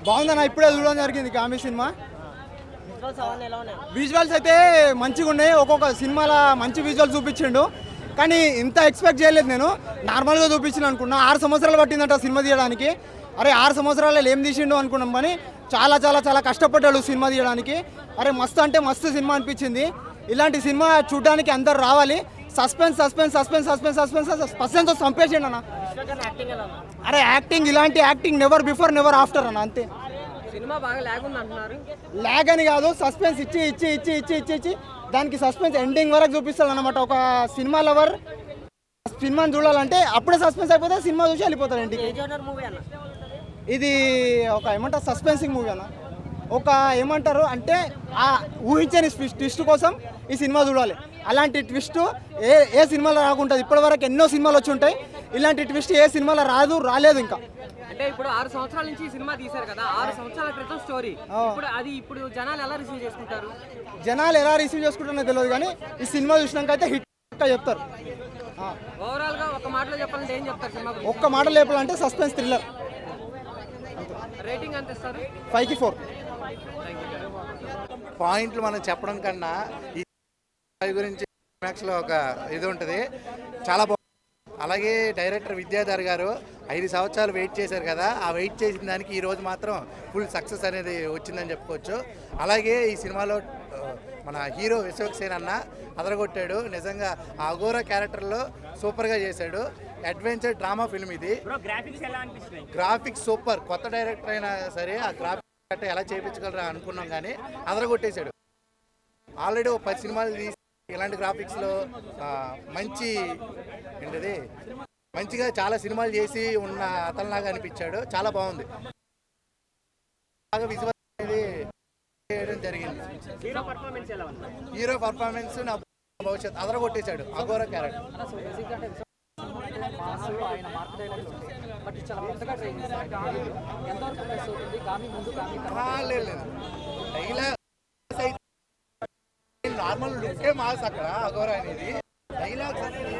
బాగుందన్న, ఇప్పుడే చూడడం జరిగింది కామె సినిమా. విజువల్స్ అయితే మంచిగా ఉన్నాయి, ఒక్కొక్క సినిమాలో మంచి విజువల్స్ చూపించిండు. కానీ ఇంత ఎక్స్పెక్ట్ చేయలేదు నేను. నార్మల్గా చూపించిన అనుకున్నా. 6 సంవత్సరాలు పట్టిందట సినిమా తీయడానికి. అరే 6 సంవత్సరాలు ఏం తీసిండు అనుకున్నాం, కానీ చాలా చాలా చాలా కష్టపడ్డాడు సినిమా తీయడానికి. అరే మస్తు అంటే మస్తు సినిమా అనిపించింది. ఇలాంటి సినిమా చూడడానికి అందరు రావాలి. Suspense suspense suspense suspense suspense సస్పెన్స్తో చంపేసిండు అన్న. అరే యాక్టింగ్, ఇలాంటి acting never before never after అన్న, అంతే. సినిమా బాగా లాగ్ ఉంది అంటున్నారు. లాగ్ అని కాదు, సస్పెన్స్ ఇచ్చి ఇచ్చి ఇచ్చి ఇచ్చి ఇచ్చి ఇచ్చి దానికి సస్పెన్స్ ఎండింగ్ వరకు చూపిస్తాడు అనమాట. ఒక సినిమా లవర్ సినిమాని చూడాలంటే అప్పుడే సస్పెన్స్ అయిపోతే సినిమా చూసి వెళ్ళిపోతాడు ఇంటికి. ఇది ఒక ఏమంటారు సస్పెన్సింగ్ మూవీ అన్న. ఒక ఏమంటారు అంటే ఆ ఊహించని ట్విస్ట్ కోసం ఈ సినిమా చూడాలి. అలాంటి ట్విస్ట్ ఏ సినిమాలో రాకుంటుంది. ఇప్పటివరకు ఎన్నో సినిమాలు వచ్చి ఉంటాయి, ఇలాంటి ట్విస్ట్ ఏ సినిమాలో రాలేదు ఇంకా. అంటే ఇప్పుడు 6 సంవత్సరాల నుంచి ఈ సినిమా తీశారు కదా, 6 సంవత్సరాల క్రితం స్టోరీ. ఇప్పుడు జనాలు ఎలా రిసీవ్ చేసుకుంటారు? జనాలు ఎలా రిసీవ్ చేసుకుంటారో తెలియదు, కానీ ఈ సినిమా చూసినాక అయితే హిట్ చెప్తారు. ఓవరాల్ గా ఒక మాటలో చెప్పాలంటే ఏం చెప్తారు సినిమా? ఒక్క మాటలో చెప్పాలంటే సస్పెన్స్ థ్రిల్లర్. రేటింగ్ ఎంత ఇస్తారు? 5కి 4. పాయింట్లు మనం చెప్పడం కన్నా ఈ గురించి మ్యాక్స్లో ఒక ఇది ఉంటుంది, చాలా బాగుంది. అలాగే డైరెక్టర్ విద్యాధర్ గారు 5 సంవత్సరాలు వెయిట్ చేశారు కదా, ఆ వెయిట్ చేసిన దానికి ఈరోజు మాత్రం ఫుల్ సక్సెస్ అనేది వచ్చిందని చెప్పుకోవచ్చు. అలాగే ఈ సినిమాలో మన హీరో విశ్వక్సేన్ అన్న అదరగొట్టాడు. నిజంగా ఆ అఘోరా క్యారెక్టర్లో సూపర్గా చేశాడు. అడ్వెంచర్ డ్రామా ఫిల్మ్ ఇది. Graphics super. కొత్త డైరెక్టర్ అయినా సరే ఆ గ్రాఫిక్స్ ఎలా చేయించగలరా అనుకున్నాం, కానీ అదరగొట్టేశాడు. ఆల్రెడీ 10 సినిమాలు తీసి ఇలాంటి గ్రాఫిక్స్లో మంచి ఏంటిది మంచిగా చాలా సినిమాలు చేసి ఉన్న అతనిలాగా అనిపించాడు. చాలా బాగుంది. బాగా విజువల్ అనేది చేయడం జరిగింది. హీరో పర్ఫార్మెన్స్ నా భవిష్యత్ అదరగొట్టేశాడు అఘోరా క్యారెక్టర్. డైలాగ్ నార్మల్ లుక్కే మాస్ అక్కడ అఘోరా అనేది. డైలాగ్స్ అనేది